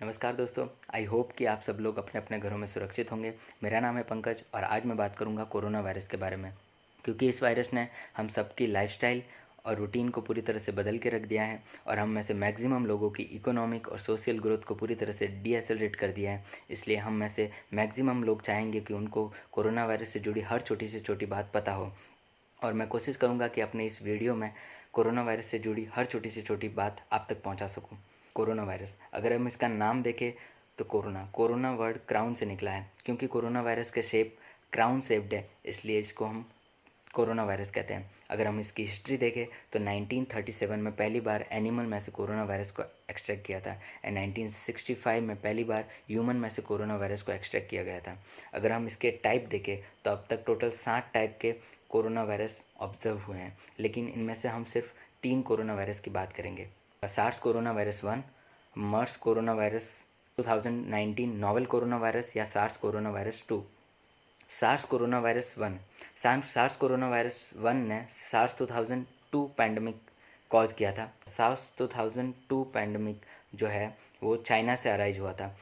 नमस्कार दोस्तों, I hope कि आप सब लोग अपने अपने घरों में सुरक्षित होंगे। मेरा नाम है पंकज और आज मैं बात करूंगा कोरोना वायरस के बारे में, क्योंकि इस वायरस ने हम सबकी लाइफस्टाइल और रूटीन को पूरी तरह से बदल के रख दिया है और हम में से मैक्सिमम लोगों की इकोनॉमिक और सोशल ग्रोथ को पूरी तरह से डीएसेलरेट कर दिया है। इसलिए हम में से मैक्सिमम लोग चाहेंगे कि उनको कोरोना वायरस से जुड़ी हर छोटी से छोटी बात पता हो, और मैं कोशिश करूंगा कि अपने इस वीडियो में कोरोना वायरस से जुड़ी हर छोटी से छोटी बात आप तक पहुंचा सकूं। कोरोना वायरस, अगर हम इसका नाम देखें तो कोरोना कोरोना वर्ड क्राउन से निकला है, क्योंकि कोरोना वायरस का शेप क्राउन शेप्ड है, इसलिए इसको हम कोरोना वायरस कहते हैं। अगर हम इसकी हिस्ट्री देखें तो 1937 में पहली बार एनिमल में से कोरोना वायरस को एक्सट्रैक्ट किया था एंड 1965 में पहली बार ह्यूमन में से कोरोना वायरस को एक्सट्रैक्ट किया गया था। अगर हम इसके टाइप देखें तो अब तक टोटल 60 टाइप के कोरोना वायरस ऑब्जर्व हुए हैं, लेकिन इनमें से हम सिर्फ 3 कोरोना वायरस की बात करेंगे। SARS corona virus 1, MERS corona virus 2019 novel corona virus या SARS corona virus 2। SARS corona virus 1, SARS corona virus 1 ने सार्स 2002 पैंडमिक कॉज किया था। सार्स 2002 पैंडमिक जो है वो चाइना से अराइज हुआ था।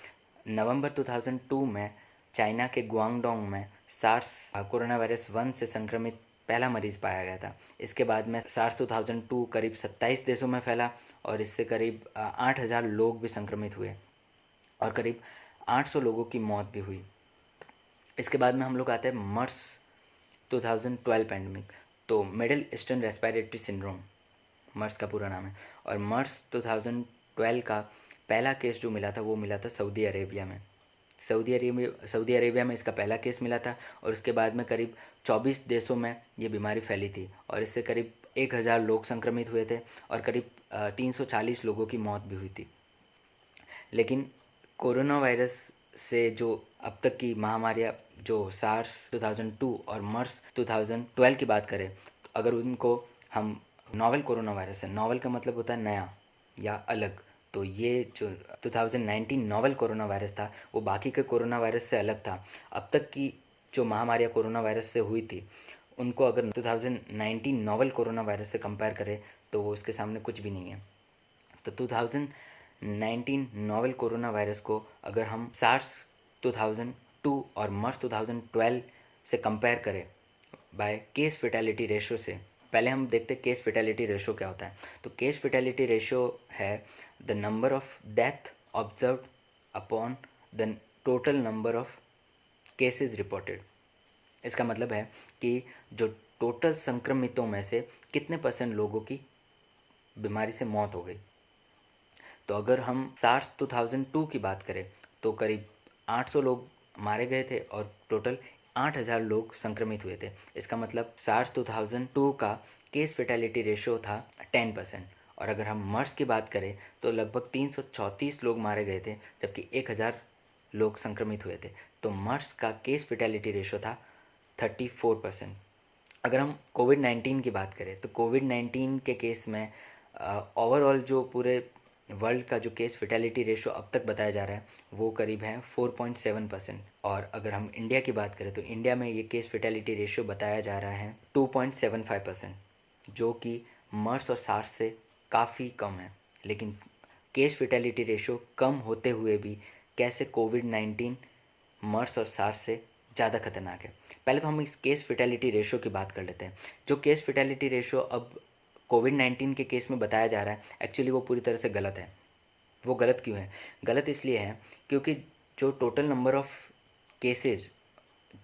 नवंबर 2002 में चाइना के गुआंगडोंग में सार्स कोरोना वायरस 1 से संक्रमित पहला मरीज पाया गया था। इसके बाद में सार्स 2002 करीब 27 देशों में फैला और इससे करीब 8,000 लोग भी संक्रमित हुए और करीब 800 लोगों की मौत भी हुई। इसके बाद में हम लोग आते हैं मर्स 2012 पैंडमिक। तो मिडिल ईस्टर्न रेस्पिरेटरी सिंड्रोम मर्स का पूरा नाम है, और मर्स 2012 का पहला केस जो मिला था वो मिला था सऊदी अरेबिया में। सऊदी अरेबिया में इसका पहला केस मिला था और उसके बाद में करीब 24 देशों में ये बीमारी फैली थी और इससे करीब 1,000 लोग संक्रमित हुए थे और करीब 340 लोगों की मौत भी हुई थी। लेकिन कोरोना वायरस से जो अब तक की महामारियाँ, जो सार्स 2002 और मर्स 2012 की बात करें, तो अगर उनको हम नोवेल कोरोना वायरस है, नोवेल का मतलब होता है नया या अलग, तो ये जो 2019 नोवेल कोरोना वायरस था वो बाकी के कोरोना वायरस से अलग था। अब तक की जो महामारियाँ कोरोना वायरस से हुई थी उनको अगर 2019 नोवेल कोरोना वायरस से कंपेयर करें तो वो उसके सामने कुछ भी नहीं है। तो 2019 नोवेल कोरोना वायरस को अगर हम सार्स 2002 और मर्स 2012 से कंपेयर करें बाय केस फेटेलिटी रेशो से, पहले हम देखते हैं केस फेटेलिटी रेशो क्या होता है। तो केस फेटेलिटी रेशो है the number of death observed upon the total number of cases reported. इसका मतलब है कि जो टोटल संक्रमितों में से कितने % लोगों की बीमारी से मौत हो गई। तो अगर हम सार्स 2002 की बात करें तो करीब 800 लोग मारे गए थे और टोटल 8,000 लोग संक्रमित हुए थे। इसका मतलब सार्स 2002 का केस फेटेलिटी रेशियो था 10%, और अगर हम मर्स की बात करें तो लगभग 334 लोग मारे गए थे जबकि 1,000 लोग संक्रमित हुए थे। तो मर्स का केस फेटेलिटी रेशियो था 34%। अगर हम कोविड-19 की बात करें तो कोविड-19 के केस में ओवरऑल जो पूरे वर्ल्ड का जो केस फेटेलिटी रेशियो अब तक बताया जा रहा है वो करीब है 4.7%। और अगर हम इंडिया की बात करें तो इंडिया में ये केस फेटेलिटी रेशियो बताया जा रहा है 2.75%, जो कि मर्स और सार्स से काफ़ी कम है। लेकिन केस फेटेलिटी रेशियो कम होते हुए भी कैसे कोविड-19 मर्स और सार्स से ज़्यादा खतरनाक है। पहले तो हम इस केस फेटेलिटी रेशियो की बात कर लेते हैं। जो केस फेटेलिटी रेशियो अब कोविड-19 के केस में बताया जा रहा है, एक्चुअली वो पूरी तरह से गलत है। वो गलत क्यों है? गलत इसलिए है क्योंकि जो टोटल नंबर ऑफ़ केसेज़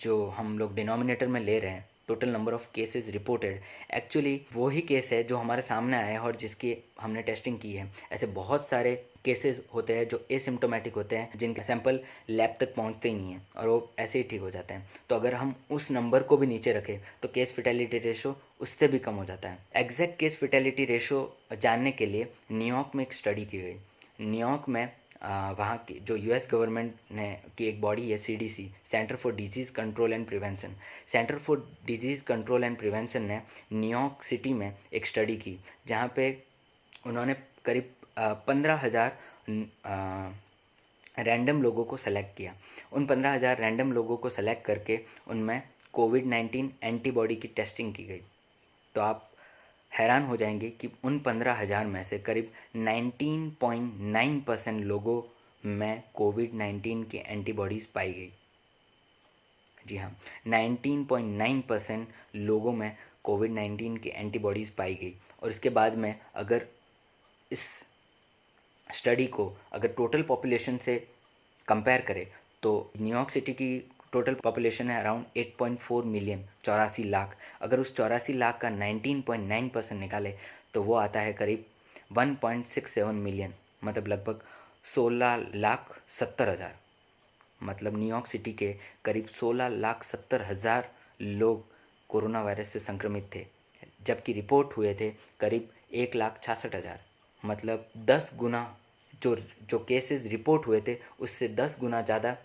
जो हम लोग डिनोमिनेटर में ले रहे हैं, total number of cases reported, actually वो ही केस है जो हमारे सामने आए हैं और जिसकी हमने टेस्टिंग की है। ऐसे बहुत सारे केसेस होते हैं जो एसिम्प्टोमेटिक होते हैं, जिनके सैंपल लैब तक पहुंचते ही नहीं हैं और वो ऐसे ही ठीक हो जाते हैं। तो अगर हम उस नंबर को भी नीचे रखें तो केस फेटेलिटी रेशो उससे भी कम हो जाता है। एग्जैक्ट केस फेटेलिटी रेशो जानने के लिए न्यूयॉर्क में एक स्टडी की गई। न्यूयॉर्क में वहाँ की जो यूएस गवर्नमेंट ने की एक बॉडी है CDC, centre for disease control and prevention. Centre for disease control and prevention ने न्यूयॉर्क सिटी में एक स्टडी की जहाँ पे उन्होंने करीब 15,000 रैंडम लोगों को सेलेक्ट किया। उन 15,000 रैंडम लोगों को सेलेक्ट करके उनमें कोविड-19 एंटीबॉडी की टेस्टिंग की गई। तो आप हैरान हो जाएंगे कि उन 15,000 में से करीब 19.9% लोगों में कोविड-19 की एंटीबॉडीज़ पाई गई। जी हाँ, 19.9% लोगों में कोविड-19 की एंटीबॉडीज़ पाई गई। और इसके बाद में अगर इस स्टडी को अगर टोटल पॉपुलेशन से कंपेयर करें तो न्यूयॉर्क सिटी की टोटल पॉपुलेशन है अराउंड 8.4 मिलियन, 84 लाख। अगर उस 84 लाख का 19.9% निकाले तो वो आता है करीब 1.67 मिलियन, मतलब लगभग 16,70,000। मतलब न्यूयॉर्क सिटी के करीब 16,70,000 लोग कोरोना वायरस से संक्रमित थे, जबकि रिपोर्ट हुए थे करीब 1,66,000। मतलब 10 गुना जो जो केसेस रिपोर्ट हुए थे उससे 10 गुना ज़्यादा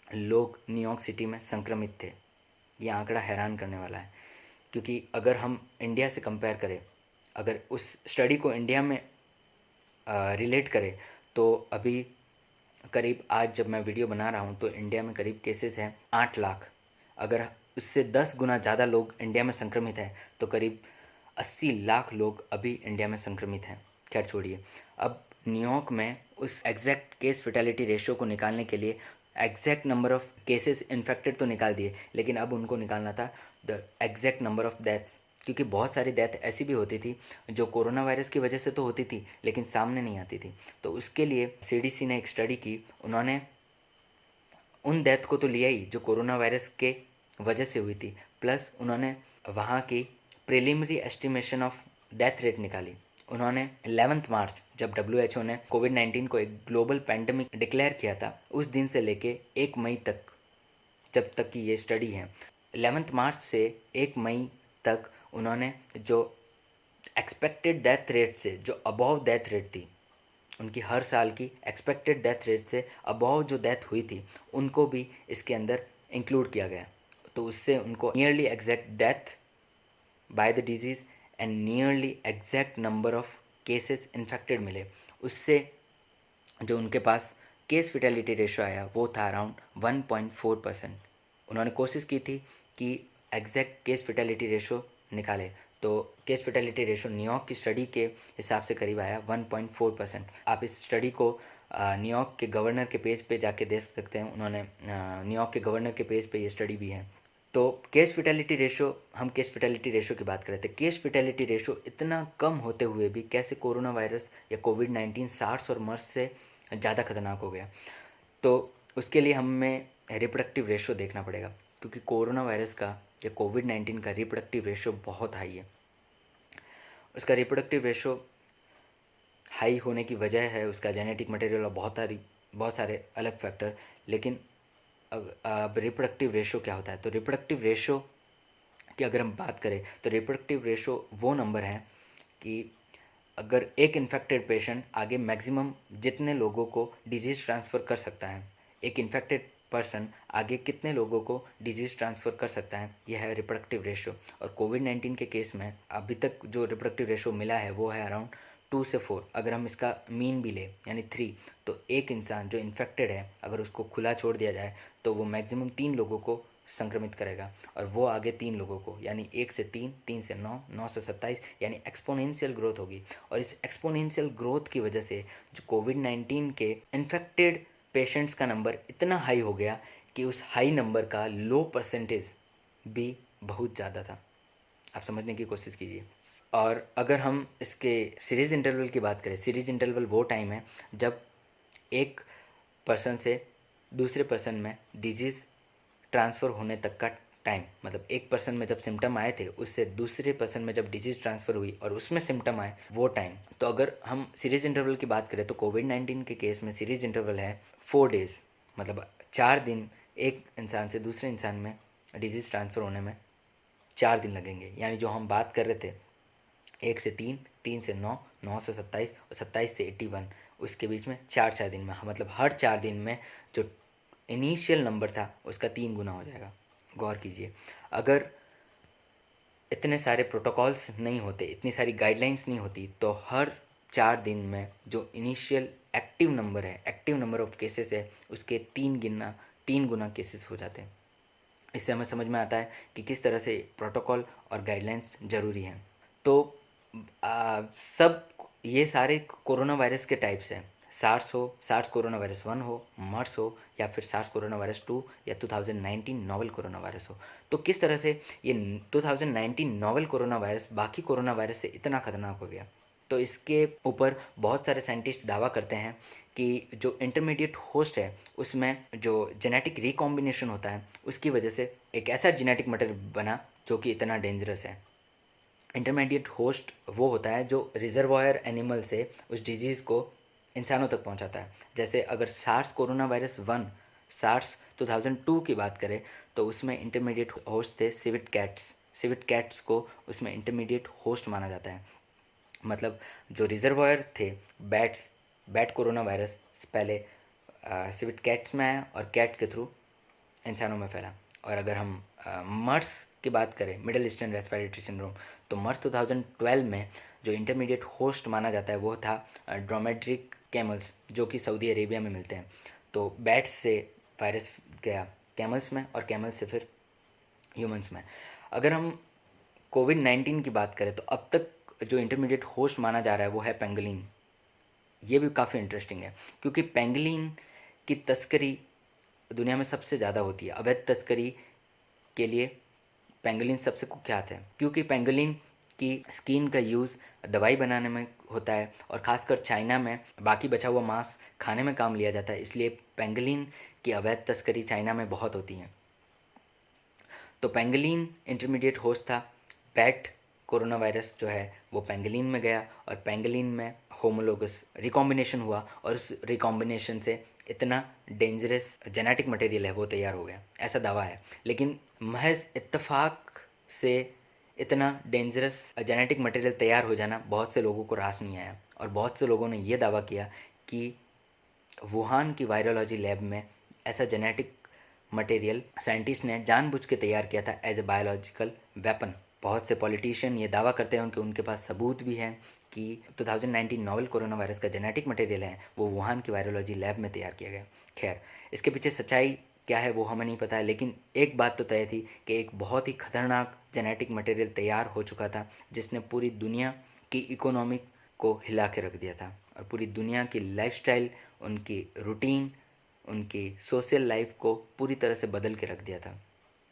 लोग न्यूयॉर्क सिटी में संक्रमित थे। ये आंकड़ा हैरान करने वाला है, क्योंकि अगर हम इंडिया से कंपेयर करें, अगर उस स्टडी को इंडिया में रिलेट करें तो अभी करीब आज जब मैं वीडियो बना रहा हूँ तो इंडिया में करीब केसेस हैं 8 लाख। अगर उससे 10 गुना ज़्यादा लोग इंडिया में संक्रमित हैं तो करीब 80 लाख लोग अभी इंडिया में संक्रमित हैं। खैर छोड़िए, अब न्यूयॉर्क में उस एग्जैक्ट केस फेटेलिटी रेशियो को निकालने के लिए exact number of cases infected तो निकाल दिए, लेकिन अब उनको निकालना था the exact number of deaths, क्योंकि बहुत सारी डेथ ऐसी भी होती थी जो कोरोना वायरस की वजह से तो होती थी लेकिन सामने नहीं आती थी। तो उसके लिए सीडीसी ने एक स्टडी की। उन्होंने उन डेथ को तो लिया ही जो कोरोना वायरस के वजह से हुई थी, प्लस उन्होंने वहाँ की preliminary estimation of death rate निकाली। उन्होंने 11 मार्च जब WHO ने कोविड-19 को एक ग्लोबल पैंडेमिक डिक्लेयर किया था, उस दिन से लेके 1 मई तक, जब तक की ये स्टडी है, 11 मार्च से 1 मई तक उन्होंने जो एक्सपेक्टेड डेथ रेट से जो अबव डेथ रेट थी, उनकी हर साल की एक्सपेक्टेड डेथ रेट से अबव जो डेथ हुई थी उनको भी इसके अंदर इंक्लूड किया गया। तो उससे उनको nearly exact death by the disease and nearly exact number of cases infected मिले। उससे जो उनके पास केस फेटेलिटी रेशियो आया वो था अराउंड 1.4%। उन्होंने कोशिश की थी कि एग्जैक्ट केस फेटेलिटी रेशियो निकाले, तो केस फेटेलिटी रेशियो न्यूयॉर्क की स्टडी के हिसाब से करीब आया 1.4%। आप इस स्टडी को न्यूयॉर्क के गवर्नर के पेज पे जाके देख सकते हैं। उन्होंने न्यूयॉर्क के गवर्नर के पेज पे ये स्टडी भी है। तो केस फेटेलिटी रेशियो, हम केस फेटेलिटी रेशियो की बात कर रहे थे। केस फेटेलिटी रेशियो इतना कम होते हुए भी कैसे कोरोना वायरस या कोविड-19 सार्स और मर्स से ज़्यादा खतरनाक हो गया, तो उसके लिए हमें रिप्रोडक्टिव रेशियो देखना पड़ेगा, क्योंकि कोरोना वायरस का या कोविड-19 का रिप्रोडक्टिव रेशियो बहुत हाई है। उसका रिप्रोडक्टिव रेशियो हाई होने की वजह है उसका जेनेटिक मटेरियल और बहुत सारे अलग फैक्टर। लेकिन अब रिप्रोडक्टिव रेशियो क्या होता है? तो रिप्रोडक्टिव रेशियो की अगर हम बात करें तो रिप्रोडक्टिव रेशियो वो नंबर है कि अगर एक इन्फेक्टेड पेशेंट आगे मैक्सिमम जितने लोगों को डिजीज़ ट्रांसफ़र कर सकता है, एक इन्फेक्टेड पर्सन आगे कितने लोगों को डिजीज़ ट्रांसफ़र कर सकता है, यह है रिप्रोडक्टिव रेशियो। और कोविड-19 के केस में अभी तक जो रिप्रोडक्टिव रेशियो मिला है वो है अराउंड 2 से 4। अगर हम इसका मीन भी लें यानी 3, तो एक इंसान जो इन्फेक्टेड है अगर उसको खुला छोड़ दिया जाए तो वो मैक्सिमम 3 लोगों को संक्रमित करेगा, और वो आगे 3 लोगों को, यानी 1 से 3, 3 से 9, 9 से 27, यानी एक्सपोनेंशियल ग्रोथ होगी। और इस एक्सपोनेंशियल ग्रोथ की वजह से जो कोविड-19 के इन्फेक्टेड पेशेंट्स का नंबर इतना हाई हो गया कि उस हाई नंबर का लो परसेंटेज भी बहुत ज़्यादा था। आप समझने की कोशिश कीजिए। और अगर हम इसके सीरीज इंटरवल की बात करें, सीरीज इंटरवल वो टाइम है जब एक पर्सन से दूसरे पर्सन में डिजीज़ ट्रांसफ़र होने तक का टाइम, मतलब एक पर्सन में जब सिम्टम आए थे उससे दूसरे पर्सन में जब डिजीज़ ट्रांसफ़र हुई और उसमें सिम्टम आए वो टाइम। तो अगर हम सीरीज इंटरवल की बात करें तो कोविड-19 के केस में सीरीज इंटरवल है 4 डेज़, मतलब 4 दिन एक इंसान से दूसरे इंसान में डिजीज़ ट्रांसफ़र होने में 4 दिन लगेंगे। यानी जो हम बात कर रहे थे 1 से 3, 3 से 9, 9 से 27 और 27 से 81, उसके बीच में 4 दिन में, मतलब हर 4 दिन में जो इनिशियल नंबर था उसका 3 गुना हो जाएगा। गौर कीजिए, अगर इतने सारे प्रोटोकॉल्स नहीं होते, इतनी सारी गाइडलाइंस नहीं होती, तो हर 4 दिन में जो इनिशियल एक्टिव नंबर है, एक्टिव नंबर ऑफ केसेस है, उसके 3 गुना केसेस हो जाते हैं। इससे हमें समझ में आता है कि किस तरह से प्रोटोकॉल और गाइडलाइंस ज़रूरी हैं। तो सब ये सारे कोरोना वायरस के टाइप्स हैं, सार्स हो, सार्स कोरोना वायरस 1 हो, मर्स हो, या फिर सार्स कोरोना वायरस 2 या 2019 नोवेल कोरोना वायरस हो। तो किस तरह से ये 2019 नोवेल कोरोना वायरस बाकी कोरोना वायरस से इतना खतरनाक हो गया, तो इसके ऊपर बहुत सारे साइंटिस्ट दावा करते हैं कि जो इंटरमीडिएट होस्ट है उसमें जो जेनेटिक रिकॉम्बिनेशन होता है उसकी वजह से एक ऐसा जेनेटिक मटेरियल बना जो कि इतना डेंजरस है। इंटरमीडिएट होस्ट वो होता है जो रिजर्वायर एनिमल से उस डिजीज़ को इंसानों तक पहुंचाता है। जैसे अगर सार्स कोरोना वायरस 1 सार्स 2002 की बात करें तो उसमें इंटरमीडिएट होस्ट थे सिविट कैट्स को उसमें इंटरमीडिएट होस्ट माना जाता है। मतलब जो रिजर्वायर थे बैट कोरोना वायरस पहले सिविट कैट्स में आया और कैट के थ्रू इंसानों में फैला। और अगर हम मर्स की बात करें, मिडिल ईस्टर्न रेस्पिरेटरी सिंड्रोम, तो मर्स 2012 में जो इंटरमीडिएट होस्ट माना जाता है वो था ड्रोमेड्रिक कैमल्स जो कि सऊदी अरेबिया में मिलते हैं। तो बैट्स से वायरस गया कैमल्स में और कैमल्स से फिर ह्यूमंस में। अगर हम कोविड-19 की बात करें तो अब तक जो इंटरमीडिएट होस्ट माना जा रहा है वो है पेंगोलिन। ये भी काफ़ी इंटरेस्टिंग है क्योंकि पेंगोलिन की तस्करी दुनिया में सबसे ज़्यादा होती है। अवैध तस्करी के लिए पेंगोलिन सबसे कुख्यात है क्योंकि पेंगोलिन की स्किन का यूज़ दवाई बनाने में होता है और ख़ासकर चाइना में बाकी बचा हुआ मांस खाने में काम लिया जाता है, इसलिए पेंगोलिन की अवैध तस्करी चाइना में बहुत होती है। तो पेंगोलिन इंटरमीडिएट होस्ट था। बैट कोरोना वायरस जो है वो पेंगोलिन में गया और पेंगोलिन में होमोलोगस रिकॉम्बिनेशन हुआ और उस रिकॉम्बिनेशन से इतना डेंजरस जेनेटिक मटेरियल है वो तैयार हो गया, ऐसा दावा है। लेकिन महज इत्तेफाक से इतना डेंजरस जेनेटिक मटेरियल तैयार हो जाना बहुत से लोगों को रास नहीं आया और बहुत से लोगों ने ये दावा किया कि वुहान की वायरोलॉजी लैब में ऐसा जेनेटिक मटेरियल साइंटिस्ट ने जानबूझ के तैयार किया था एज ए बायोलॉजिकल वेपन। बहुत से पॉलिटिशियन ये दावा करते हैं कि उनके पास सबूत भी है कि 2019 नोवेल कोरोना वायरस का जेनेटिक मटेरियल है वो वुहान की वायरोलॉजी लैब में तैयार किया गया। खैर, इसके पीछे सच्चाई क्या है वो हमें नहीं पता है, लेकिन एक बात तो तय थी कि एक बहुत ही खतरनाक जेनेटिक मटेरियल तैयार हो चुका था जिसने पूरी दुनिया की इकोनॉमी को हिला के रख दिया था और पूरी दुनिया की लाइफस्टाइल, उनकी रूटीन, उनकी सोशल लाइफ को पूरी तरह से बदल के रख दिया था।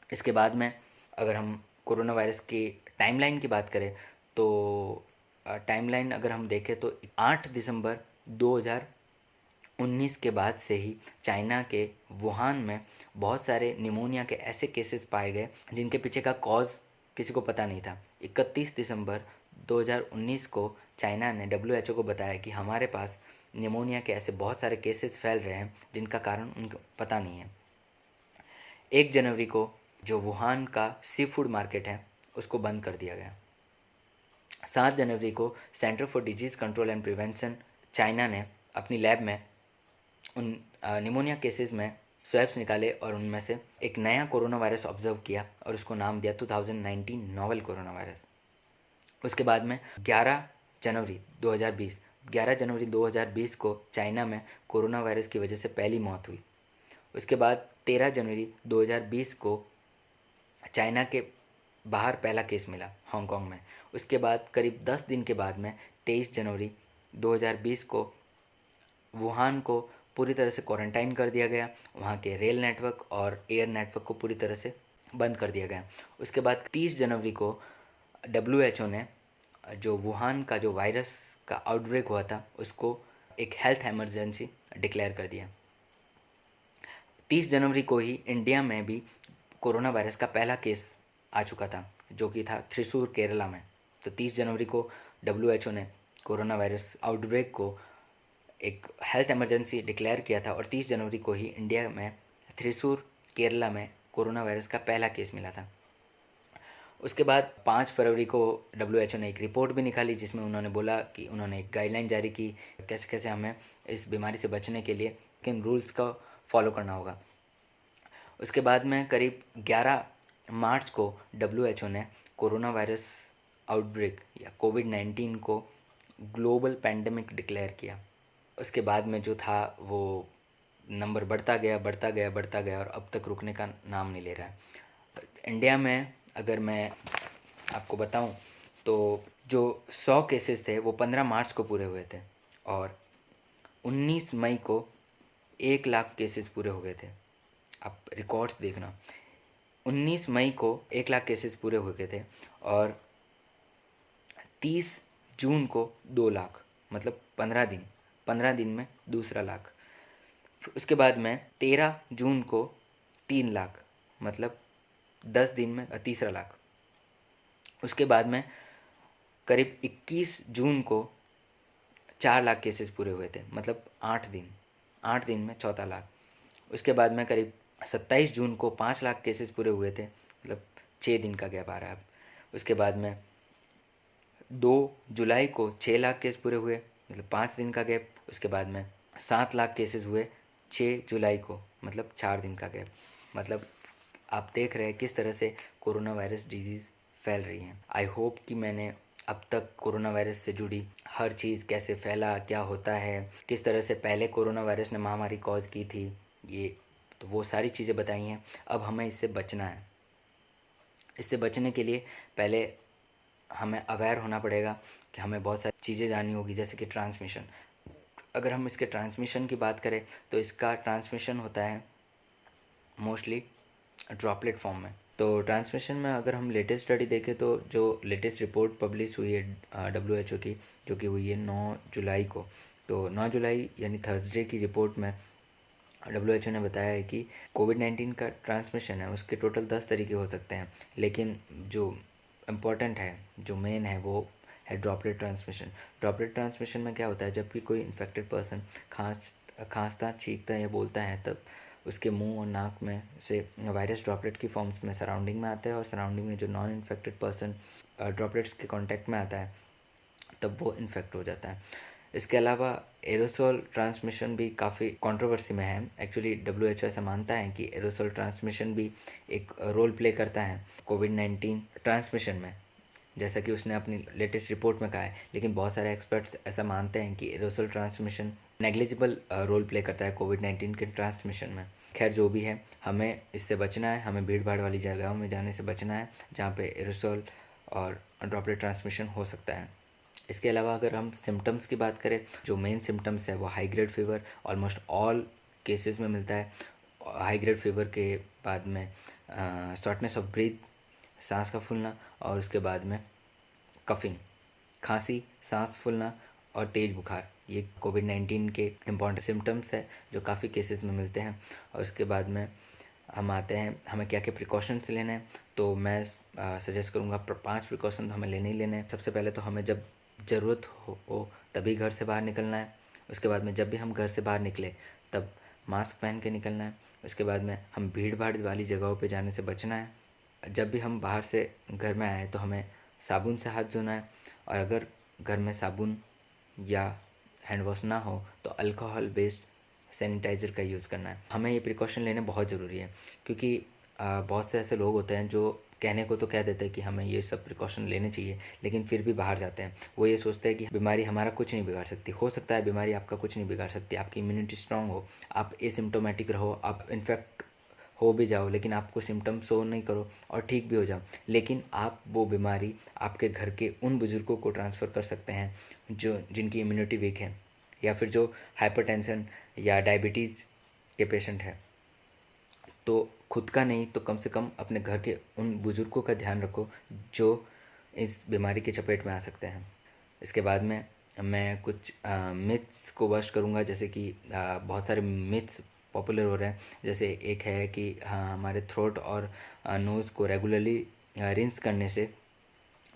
इसके बाद में अगर हम कोरोना वायरस की टाइमलाइन की बात करें तो टाइमलाइन अगर हम देखें तो 8 दिसंबर 2019 के बाद से ही चाइना के वुहान में बहुत सारे निमोनिया के ऐसे केसेस पाए गए जिनके पीछे का कॉज किसी को पता नहीं था। 31 दिसंबर 2019 को चाइना ने WHO को बताया कि हमारे पास निमोनिया के ऐसे बहुत सारे केसेस फैल रहे हैं जिनका कारण उनको पता नहीं है। 1 जनवरी को जो वुहान का सी फूड मार्केट है उसको बंद कर दिया गया। 7 जनवरी को centre for disease control and prevention China ने अपनी लैब में उन निमोनिया केसेस में स्वैब्स निकाले और उनमें से एक नया कोरोना वायरस ऑब्जर्व किया और उसको नाम दिया 2019 नोवेल कोरोना वायरस। उसके बाद में 11 जनवरी 2020 को चाइना में कोरोना वायरस की वजह से पहली मौत हुई। उसके बाद 13 जनवरी 2020 को चाइना के बाहर पहला केस मिला हांगकांग में। उसके बाद करीब 10 दिन के बाद में 23 जनवरी 2020 को वुहान को पूरी तरह से क्वारंटाइन कर दिया गया। वहाँ के रेल नेटवर्क और एयर नेटवर्क को पूरी तरह से बंद कर दिया गया। उसके बाद 30 जनवरी को WHO ने जो वुहान का जो वायरस का आउटब्रेक हुआ था उसको एक हेल्थ इमरजेंसी डिक्लेयर कर दिया। 30 जनवरी को ही इंडिया में भी कोरोना वायरस का पहला केस आ चुका था जो कि था थ्रिसूर केरला में। तो 30 जनवरी को WHO ने कोरोना वायरस आउटब्रेक को एक हेल्थ इमरजेंसी डिक्लेयर किया था और 30 जनवरी को ही इंडिया में थ्रिसूर केरला में कोरोना वायरस का पहला केस मिला था। उसके बाद 5 फरवरी को WHO ने एक रिपोर्ट भी निकाली जिसमें उन्होंने बोला कि उन्होंने एक गाइडलाइन जारी की कैसे कैसे हमें इस बीमारी से बचने के लिए किन रूल्स का फॉलो करना होगा। उसके बाद में करीब 11 मार्च को WHO ने कोरोना वायरस आउटब्रेक या कोविड-19 को ग्लोबल पैंडेमिक डिक्लेयर किया। उसके बाद में जो था वो नंबर बढ़ता गया और अब तक रुकने का नाम नहीं ले रहा है। इंडिया में अगर मैं आपको बताऊं तो जो 100 केसेस थे वो 15 मार्च को पूरे हुए थे और 19 मई को 1 लाख केसेस पूरे हो गए थे। आप रिकॉर्ड्स देखना, 19 मई को 1 लाख केसेस पूरे हो गए थे और 30 जून को 2 लाख, मतलब 15 दिन में दूसरा लाख। उसके बाद में 13 जून को 3 लाख, मतलब 10 दिन में तीसरा लाख। उसके बाद में करीब 21 जून को 4 लाख केसेस पूरे हुए थे, मतलब 8 दिन में चौथा लाख। उसके बाद में करीब 27 जून को 5 लाख केसेस पूरे हुए थे, मतलब 6 दिन का गैप आ रहा है अब। उसके बाद में 2 जुलाई को 6 लाख केस पूरे हुए, मतलब 5 दिन का गैप। उसके बाद में 7 लाख केसेस हुए 6 जुलाई को, मतलब 4 दिन का गैप। मतलब आप देख रहे हैं किस तरह से कोरोना वायरस डिजीज़ फैल रही है। आई होप कि मैंने अब तक कोरोना वायरस से जुड़ी हर चीज़, कैसे फैला, क्या होता है, किस तरह से पहले कोरोना वायरस ने महामारी कॉज की थी, ये तो वो सारी चीज़ें बताई हैं। अब हमें इससे बचना है। इससे बचने के लिए पहले हमें अवेयर होना पड़ेगा कि हमें बहुत सारी चीज़ें जाननी होगी, जैसे कि ट्रांसमिशन। अगर हम इसके ट्रांसमिशन की बात करें तो इसका ट्रांसमिशन होता है मोस्टली ड्रॉपलेट फॉर्म में। तो ट्रांसमिशन में अगर हम लेटेस्ट स्टडी देखें तो जो लेटेस्ट रिपोर्ट पब्लिश हुई है WHO की, जो कि हुई है 9 जुलाई को, तो 9 जुलाई यानी थर्सडे की रिपोर्ट में WHO ने बताया है कि कोविड-19 का ट्रांसमिशन है उसके टोटल 10 तरीके हो सकते हैं, लेकिन जो इम्पोर्टेंट है, जो मेन है, वो है ड्रॉपलेट ट्रांसमिशन। ड्रॉपलेट ट्रांसमिशन में क्या होता है, जब भी कोई इन्फेक्टेड पर्सन खांसता, छींकता या बोलता है, तब उसके मुंह और नाक में से वायरस ड्रॉपलेट की फॉर्म्स में सराउंडिंग में आता है, और सराउंडिंग में जो नॉन इन्फेक्टेड पर्सन ड्रॉपलेट्स के कांटेक्ट में आता है, तब वो इन्फेक्ट हो जाता है। इसके अलावा एरोसोल ट्रांसमिशन भी काफ़ी कंट्रोवर्सी में है। एक्चुअली WHO ऐसा मानता है कि एरोसोल ट्रांसमिशन भी एक रोल प्ले करता है कोविड-19 ट्रांसमिशन में, जैसा कि उसने अपनी लेटेस्ट रिपोर्ट में कहा है। लेकिन बहुत सारे एक्सपर्ट्स ऐसा मानते हैं कि aerosol transmission negligible role play करता है कोविड-19 के ट्रांसमिशन में। खैर, जो भी है, हमें इससे बचना है। हमें भीड़ भाड़ वाली जगहों में जाने से बचना है जहाँ पे एरोसोल और ड्रॉपलेट ट्रांसमिशन हो सकता है। इसके अलावा अगर हम सिम्टम्स की बात करें, जो मेन सिम्टम्स है वो high grade fever almost all cases में मिलता है। हाई ग्रेड फीवर के बाद में शॉर्टनेस ऑफ ब्रीथ, सांस का फूलना, और उसके बाद में कफिंग, खांसी, सांस फूलना और तेज़ बुखार, ये कोविड-19 के इम्पॉर्टेंट सिम्टम्स है जो काफ़ी केसेस में मिलते हैं। और उसके बाद में हम आते हैं हमें क्या क्या प्रिकॉशंस लेने हैं। तो मैं सजेस्ट करूँगा 5 प्रिकॉशन हमें लेने ही लेने हैं। सबसे पहले तो हमें जब ज़रूरत हो तभी घर से बाहर निकलना है। उसके बाद में जब भी हम घर से बाहर निकले तब मास्क पहन के निकलना है। उसके बाद में हम भीड़ भाड़ वाली जगहों पे जाने से बचना है। जब भी हम बाहर से घर में आए तो हमें साबुन से हाथ धोना है, और अगर घर में साबुन या हैंड वॉश ना हो तो अल्कोहल बेस्ड सैनिटाइज़र का यूज़ करना है। हमें ये प्रिकॉशन लेने बहुत ज़रूरी है, क्योंकि बहुत से ऐसे लोग होते हैं जो कहने को तो कह देते हैं कि हमें ये सब प्रिकॉशन लेने चाहिए, लेकिन फिर भी बाहर जाते हैं। वो ये सोचते हैं कि बीमारी हमारा कुछ नहीं बिगाड़ सकती। हो सकता है बीमारी आपका कुछ नहीं बिगाड़ सकती, आपकी इम्यूनिटी स्ट्रांग हो, आप एसिम्टोमेटिक रहो, आप इन्फेक्ट हो भी जाओ लेकिन आपको सिम्टम शो नहीं करो और ठीक भी हो जाओ, लेकिन आप वो बीमारी आपके घर के उन बुज़ुर्गों को ट्रांसफ़र कर सकते हैं जो जिनकी इम्यूनिटी वीक है, या फिर जो हाइपरटेंशन या डायबिटीज़ के पेशेंट हैं। तो खुद का नहीं तो कम से कम अपने घर के उन बुज़ुर्गों का ध्यान रखो जो इस बीमारी की चपेट में आ सकते हैं। इसके बाद में मैं कुछ मिथ्स को बस्ट करूँगा, जैसे कि बहुत सारे मिथ्स पॉपुलर हो रहे हैं। जैसे एक है कि हाँ, हमारे थ्रोट और नोज़ को रेगुलरली रिंस करने से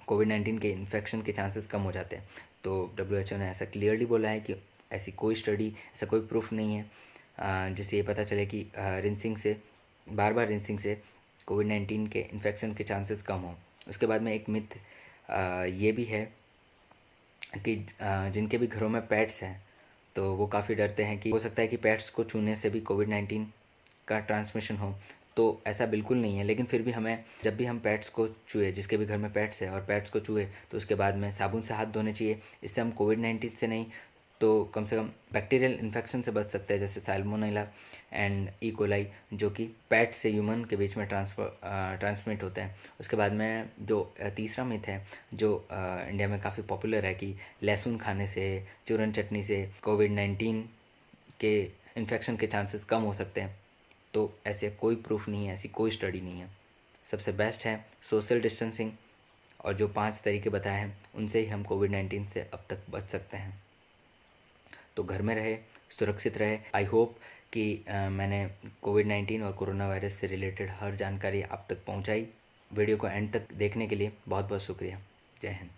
कोविड-19 के इन्फेक्शन के चांसेस कम हो जाते हैं। तो WHO ने ऐसा क्लियरली बोला है कि ऐसी कोई स्टडी, ऐसा कोई प्रूफ नहीं है जिससे ये पता चले कि रिंसिंग से, बार बार रिंसिंग से कोविड-19 के इन्फेक्शन के चांसेस कम हों। उसके बाद में एक मिथ ये भी है कि जिनके भी घरों में पेट्स हैं तो वो काफ़ी डरते हैं कि हो सकता है कि पेट्स को छूने से भी कोविड-19 का ट्रांसमिशन हो। तो ऐसा बिल्कुल नहीं है, लेकिन फिर भी हमें जब भी हम पेट्स को छुए, जिसके भी घर में पेट्स है और पेट्स को छुए, तो उसके बाद में साबुन से हाथ धोने चाहिए। इससे हम कोविड-19 से नहीं तो कम से कम बैक्टीरियल इन्फेक्शन से बच सकते हैं, जैसे साल्मोनेला एंड ई कोलाई, जो कि पेट से ह्यूमन के बीच में ट्रांसमिट होते हैं। उसके बाद में जो तीसरा मिथ है जो इंडिया में काफ़ी पॉपुलर है कि लहसुन खाने से, चूरन चटनी से कोविड-19 के इन्फेक्शन के चांसेस कम हो सकते हैं, तो ऐसे कोई प्रूफ नहीं है, ऐसी कोई स्टडी नहीं है। सबसे बेस्ट है सोशल डिस्टेंसिंग, और जो 5 तरीके बताए हैं उनसे ही हम कोविड-19 से अब तक बच सकते हैं। तो घर में रहे, सुरक्षित रहे। आई होप कि मैंने कोविड-19 और कोरोना वायरस से रिलेटेड हर जानकारी आप तक पहुंचाई। वीडियो को एंड तक देखने के लिए बहुत बहुत शुक्रिया। जय हिंद।